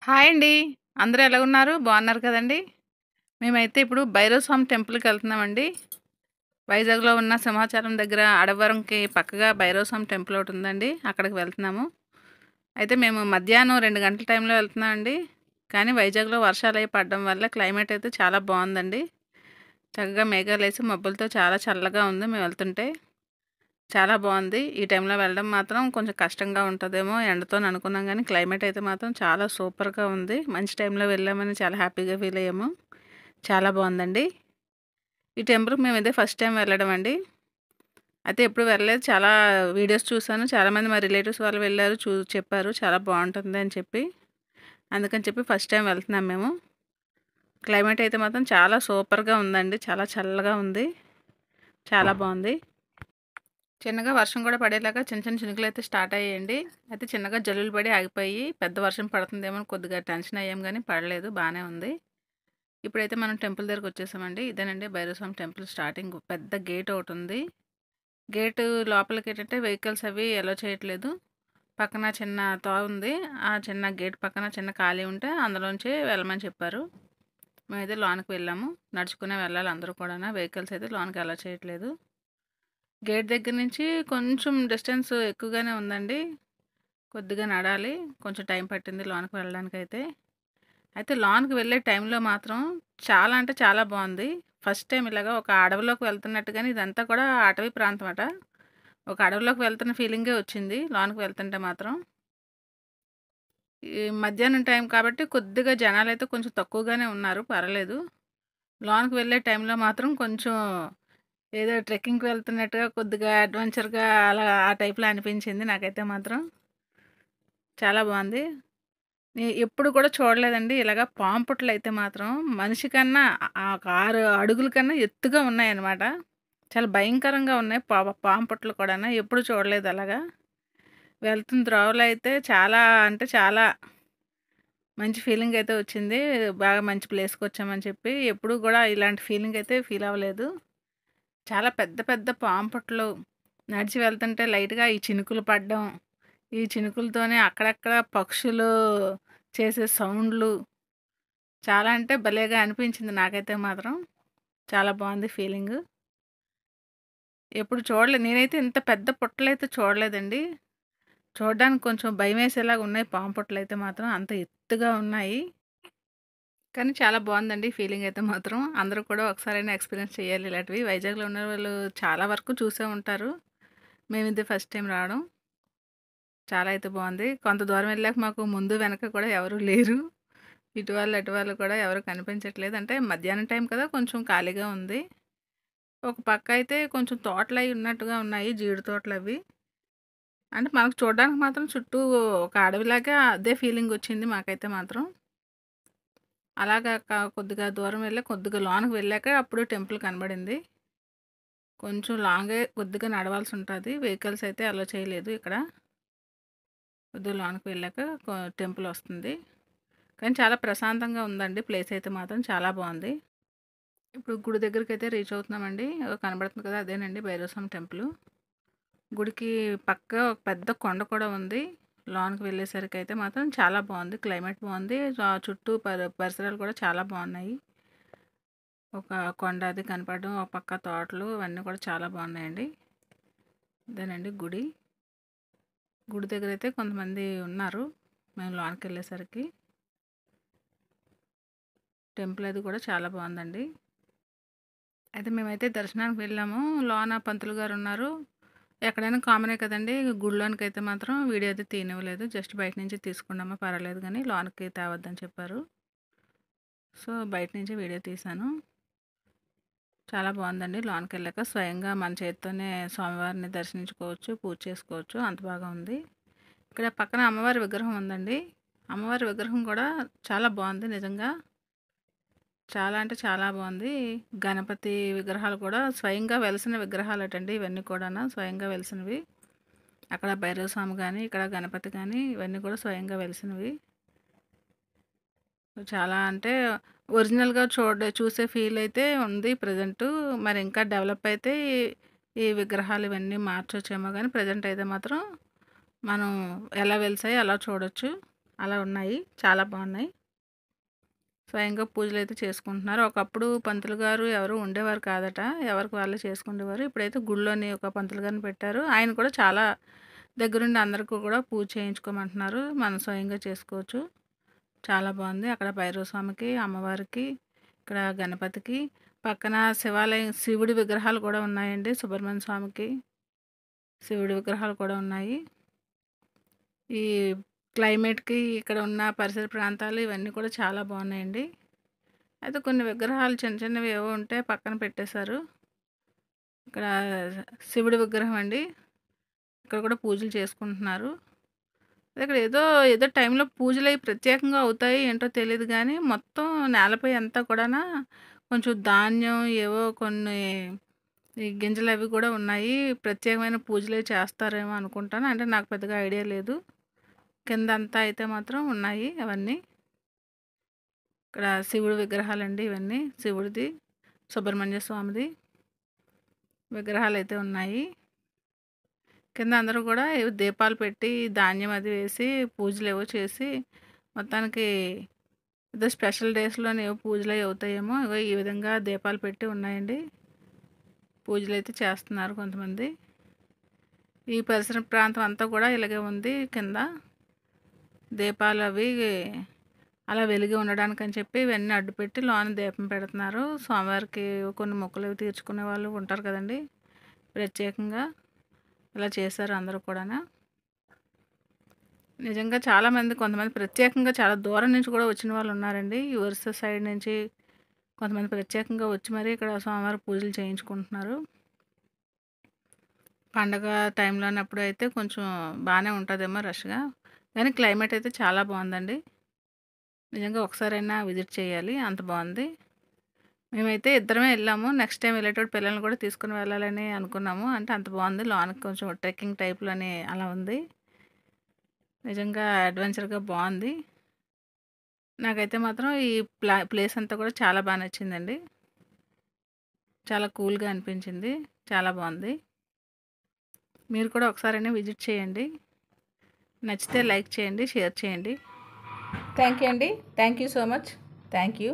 Hi అండి. అందరూ ఎలాగున్నారు? బాగున్నారు కదండీ! మేమైతే ఇప్పుడు భైరవ స్వామి టెంపుల్‌కెళ్తున్నామండి. వైజాగ్‌లో ఉన్న సింహాచలం దగ్గర అడవరంకి పక్కగా భైరవ స్వామి టెంపుల్ ఒకటుందండి. అక్కడికి వెళ్తున్నాము. అయితే మేము మధ్యాహ్నం 2 గంటల టైంలో వెళ్తున్నామండి. కానీ వైజాగ్‌లో వర్షాలయి పడడం వల్ల క్లైమేట్ అయితే చాలా బావుందండి. చక్కగా మేఘాలేసి మబ్బులతో చాలా చల్లగా ఉంది మేము వెళ్తుంటే. చాలా బావుంది. ఈ టైంలో వెళ్ళడం మాత్రం కొంచెం కష్టంగా ఉంటదేమో ఎండతోని అనుకున్నాం గానీ, క్లైమేట్ అయితే మాత్రం చాలా సూపర్‌గా ఉంది. మంచి టైంలో వెళ్ళామని చాలా హ్యాపీగా ఫీల్ అయ్యాము. చాలా బావుందండి. ఈ టెంపుల్‌కి మేము ఇదే ఫస్ట్ టైం వెళ్ళడం అండి. అయితే ఎప్పుడు వెళ్ళలేదు. చాలా వీడియోస్ చూసాను. చాలామంది మా రిలేటివ్స్ వాళ్ళు వెళ్లారు. చెప్పారు చాలా బావుంటుంది అని చెప్పి. అందుకని చెప్పి ఫస్ట్ టైం వెళ్తున్నాం మేము. క్లైమేట్ అయితే మాత్రం చాలా సూపర్‌గా ఉందండి. చాలా చల్లగా ఉంది. చాలా బావుంది. చిన్నగా వర్షం కూడా పడేలాగా చిన్న చిన్న చినుకులైతే స్టార్ట్ అయ్యాయండి. అయితే చిన్నగా జల్లులు పడి ఆగిపోయి, పెద్ద వర్షం పడుతుందేమో అని కొద్దిగా టెన్షన్ అయ్యాం గానీ పడలేదు. బానే ఉంది. ఇప్పుడైతే మనం టెంపుల్ దగ్గరకొచ్చేసామండి. ఇదేనండి భైరవ స్వామి టెంపుల్ స్టార్టింగ్ పెద్ద గేట్ ఒకటుంది. గేటు లోపలికేంటంటే వెహికల్స్ అవి అలో చేయట్లేదు. పక్కన చిన్న తోవుంది. ఆ చిన్న గేట్ పక్కన చిన్న ఖాళీ ఉంటే అందులోంచి వెళ్ళమని చెప్పారు. మేమైతే లోనకి వెళ్ళాము. నడుచుకునే వెళ్ళాలి అందరూ కూడాను. వెహికల్స్ అయితే లోనకి అలో చేయట్లేదు. గేట్ దగ్గర నుంచి కొంచెం డిస్టెన్స్ ఎక్కువగానే ఉందండి. కొద్దిగా నడాలి. కొంచెం టైం పట్టింది లోనకి వెళ్ళడానికైతే. అయితే లోనకి వెళ్ళే టైంలో మాత్రం చాలా అంటే చాలా బావుంది. ఫస్ట్ టైమ్ ఇలాగా ఒక అడవిలోకి వెళ్తున్నట్టుగానే ఇదంతా కూడా అటవీ ప్రాంతం అట. ఒక అడవిలోకి వెళ్తున్న ఫీలింగే వచ్చింది లోనకి వెళ్తుంటే మాత్రం. ఈ మధ్యాహ్నం టైం కాబట్టి కొద్దిగా జనాలైతే కొంచెం తక్కువగానే ఉన్నారు. పర్లేదు. లోనకి వెళ్ళే టైంలో మాత్రం కొంచెం ఏదో ట్రెక్కింగ్‌కి వెళ్తున్నట్టుగా కొద్దిగా అడ్వెంచర్‌గా అలా ఆ టైప్‌లో అనిపించింది నాకైతే మాత్రం. చాలా బావుంది. ఎప్పుడు కూడా చూడలేదండి. ఇలాగ పాము పుట్టలైతే మాత్రం మనిషి కన్నా ఒక 6 అడుగుల కన్నా ఎత్తుగా ఉన్నాయన్నమాట. చాలా భయంకరంగా ఉన్నాయి పాము పుట్టలు కూడాను. ఎప్పుడు చూడలేదు అలాగా. వెళ్తున్న త్రోవలో అయితే చాలా అంటే చాలా మంచి ఫీలింగ్ అయితే వచ్చింది. బాగా మంచి ప్లేస్‌కొచ్చామని చెప్పి. ఎప్పుడు కూడా ఇలాంటి ఫీలింగ్ అయితే ఫీల్ అవ్వలేదు. చాలా పెద్ద పెద్ద పాము పుట్టలు నడిచి వెళ్తుంటే లైట్‌గా ఈ చినుకులు పడడం, ఈ చినుకులతోనే అక్కడక్కడ పక్షులు చేసే సౌండ్లు చాలా అంటే భలేగా అనిపించింది నాకైతే మాత్రం. చాలా బావుంది ఫీలింగు. ఎప్పుడు చూడలేదు. నేనైతే ఇంత పెద్ద పుట్టలైతే చూడలేదండి. చూడడానికి కొంచెం భయమేసేలాగా ఉన్నాయి పాము పుట్టలైతే మాత్రం. అంత ఎత్తుగా ఉన్నాయి. కానీ చాలా బావుందండి ఫీలింగ్ అయితే మాత్రం. అందరూ కూడా ఒకసారైనా ఎక్స్‌పీరియన్స్ చేయాలి ఇలాంటివి. వైజాగ్‌లో ఉన్నవాళ్ళు చాలా వరకు చూసే ఉంటారు. మేమిదే ఫస్ట్ టైమ్ రావడం. చాలా అయితే బావుంది. కొంత దూరం వెళ్ళాక మాకు ముందు వెనక కూడా ఎవరు లేరు. ఇటు వాళ్ళు, అటు వాళ్ళు కూడా ఎవరు కనిపించట్లేదు. అంటే మధ్యాహ్నం టైం కదా! కొంచెం ఖాళీగా ఉంది. ఒక పక్క అయితే కొంచెం తోటలయి ఉన్నట్టుగా ఉన్నాయి. జీడి తోటలవి. అంటే మనకు చూడడానికి మాత్రం చుట్టూ ఒక అడవిలాగా అదే ఫీలింగొచ్చింది మాకైతే మాత్రం. అలాగా కొద్దిగా దూరం వెళ్ళి కొద్దిగా లోనకి వెళ్ళాక అప్పుడు టెంపుల్ కనబడింది. కొంచెం లాంగే కొద్దిగా నడవాల్సుంటది. వెహికల్స్ అయితే అలో చేయలేదు ఇక్కడ. కొద్దిగా లోనకి వెళ్ళాక టెంపులొస్తుంది. కానీ చాలా ప్రశాంతంగా ఉందండి. ప్లేస్ అయితే మాత్రం చాలా బావుంది. ఇప్పుడు గుడి దగ్గరికైతే రీచ్ అవుతున్నామండి. కనబడుతుంది కదా! అదేనండి భైరవ స్వామి టెంపులు. గుడికి పక్క ఒక పెద్ద కొండ కూడా ఉంది. లోనకి వెళ్ళేసరికయితే మాత్రం చాలా బావుంది. క్లైమేట్ బావుంది. చుట్టూ పరిసరాలు కూడా చాలా బావున్నాయి. ఒక కొండ అది కనపడడం, ఒక పక్క తోటలు ఇవన్నీ కూడా చాలా బావున్నాయండి. ఇదేనండి గుడి. గుడి దగ్గరైతే కొంతమంది ఉన్నారు. మేము లోనకెళ్ళేసరికి. టెంపుల్ అది కూడా చాలా బావుందండి. అయితే మేమైతే దర్శనానికి వెళ్ళాము. లోన పంతులు గారున్నారు. ఎక్కడైనా కామనే కదండీ! గుడిలోనికైతే మాత్రం వీడియో అయితే తీయనివ్వలేదు. జస్ట్ బయట నుంచి తీసుకున్నామా పర్వాలేదు గానీ, లోనకి తేవద్దని చెప్పారు. సో, బయట నుంచే వీడియో తీశాను. చాలా బావుందండి. లోనకెళ్ళాక స్వయంగా మన చేత్తోనే స్వామివారిని దర్శించుకోవచ్చు, పూజ చేసుకోవచ్చు. అంత బాగా ఉంది. ఇక్కడ పక్కన అమ్మవారి విగ్రహం ఉందండి. అమ్మవారి విగ్రహం కూడా చాలా బావుంది నిజంగా. చాలా అంటే చాలా బావుంది. గణపతి విగ్రహాలు కూడా స్వయంగా వెలిసిన విగ్రహాలటండి ఇవన్నీ కూడాను. స్వయంగా వెలిసినవి. అక్కడ భైరవ స్వామి గాని, ఇక్కడ గణపతి గాని ఇవన్నీ కూడా స్వయంగా వెలిసినవి. చాలా అంటే ఒరిజినల్‌గా చూసే ఫీల్ అయితే ఉంది ప్రెజెంటు. మరి ఇంకా డెవలప్ అయితే ఈ విగ్రహాలు ఇవన్నీ మార్చొచ్చేమో గానీ ప్రెజెంట్ అయితే మాత్రం మనం ఎలా వెలిసాయో అలా చూడొచ్చు. అలా ఉన్నాయి. చాలా బాగున్నాయి. స్వయంగా పూజలైతే చేసుకుంటున్నారు. ఒకప్పుడు పంతులు గారు ఎవరు ఉండేవారు కాదట. ఎవరికి వాళ్ళే చేసుకునేవారు. ఇప్పుడైతే గుడిలోని ఒక పంతులు గారిని పెట్టారు. ఆయన కూడా చాలా దగ్గరుండి అందరికీ కూడా పూజ చేయించుకోమంటున్నారు. మనం స్వయంగా చేసుకోవచ్చు. చాలా బాగుంది. అక్కడ భైరవ స్వామికి, అమ్మవారికి, ఇక్కడ గణపతికి, పక్కన శివాలయం శివుడి విగ్రహాలు కూడా ఉన్నాయండి. సుబ్రహ్మణ్య స్వామికి శివుడి విగ్రహాలు కూడా ఉన్నాయి. ఈ క్లైమేట్‌కి ఇక్కడ ఉన్న పరిసర ప్రాంతాలు ఇవన్నీ కూడా చాలా బాగున్నాయండి. అయితే కొన్ని విగ్రహాలు చిన్న చిన్నవి ఏవో ఉంటే పక్కన పెట్టేశారు. ఇక్కడ శివుడి విగ్రహం అండి. ఇక్కడ కూడా పూజలు చేసుకుంటున్నారు. ఇక్కడ ఏదో ఏదో టైంలో పూజలయి ప్రత్యేకంగా అవుతాయి ఏంటో తెలీదు గానీ, మొత్తం నేలపై అంతా కూడానా కొంచెం ధాన్యం ఏవో కొన్ని ఈ గింజలవి కూడా ఉన్నాయి. ప్రత్యేకమైన పూజలయి చేస్తారేమో అనుకుంటాను. అంటే నాకు పెద్దగా ఐడియా లేదు. కిందంతా అయితే మాత్రం ఉన్నాయి అవన్నీ. ఇక్కడ శివుడి విగ్రహాలండి ఇవన్నీ. శివుడిది, సుబ్రహ్మణ్య స్వామిది విగ్రహాలైతే ఉన్నాయి. కింద అందరూ కూడా ఏవో దీపాలు పెట్టి, ధాన్యం అది వేసి, పూజలేవో చేసి, మొత్తానికి ఏదో స్పెషల్ డేస్‌లోని ఏవో పూజలయి అవుతాయేమో! ఇగో ఈ విధంగా దీపాలు పెట్టి ఉన్నాయండి. పూజలైతే చేస్తున్నారు కొంతమంది. ఈ పరిసర ప్రాంతం అంతా కూడా ఇలాగే ఉంది కింద. దీపాలవి అలా వెలిగి ఉండడానికని చెప్పి ఇవన్నీ అడ్డుపెట్టి లోన దీపం పెడుతున్నారు. స్వామివారికి కొన్ని మొక్కులవి తీర్చుకునే వాళ్ళు ఉంటారు కదండీ! ప్రత్యేకంగా ఇలా చేశారు అందరూ కూడాను. నిజంగా చాలామంది కొంతమంది ప్రత్యేకంగా చాలా దూరం నుంచి కూడా వచ్చిన వాళ్ళు ఉన్నారండి. ఈ ఒరిస్సా సైడ్ నుంచి కొంతమంది ప్రత్యేకంగా వచ్చి మరీ ఇక్కడ స్వామివారి పూజలు చేయించుకుంటున్నారు. పండగ టైంలోనప్పుడు అయితే కొంచెం బానే ఉంటదేమో రష్‌గా. కానీ క్లైమేట్ అయితే చాలా బాగుందండి. నిజంగా ఒకసారైనా విజిట్ చేయాలి. అంత బాగుంది. మేమైతే ఇద్దరమే ఎళ్ళాము. నెక్స్ట్ టైమ్ వెళ్ళేటప్పుడు పిల్లల్ని కూడా తీసుకొని వెళ్ళాలని అనుకున్నాము. అంటే అంత బాగుంది. లోనకి కొంచెం ట్రెక్కింగ్ టైప్‌లోని అలా ఉంది. నిజంగా అడ్వెంచర్‌గా బాగుంది. నాకైతే మాత్రం ఈ ప్లేస్ అంతా కూడా చాలా బా నచ్చిందండి. చాలా కూల్‌గా అనిపించింది. చాలా బాగుంది. మీరు కూడా ఒకసారైనా విజిట్ చేయండి. నచ్చితే లైక్ చేయండి, షేర్ చేయండి. థ్యాంక్ యూ అండి. Thank you so much. Thank you.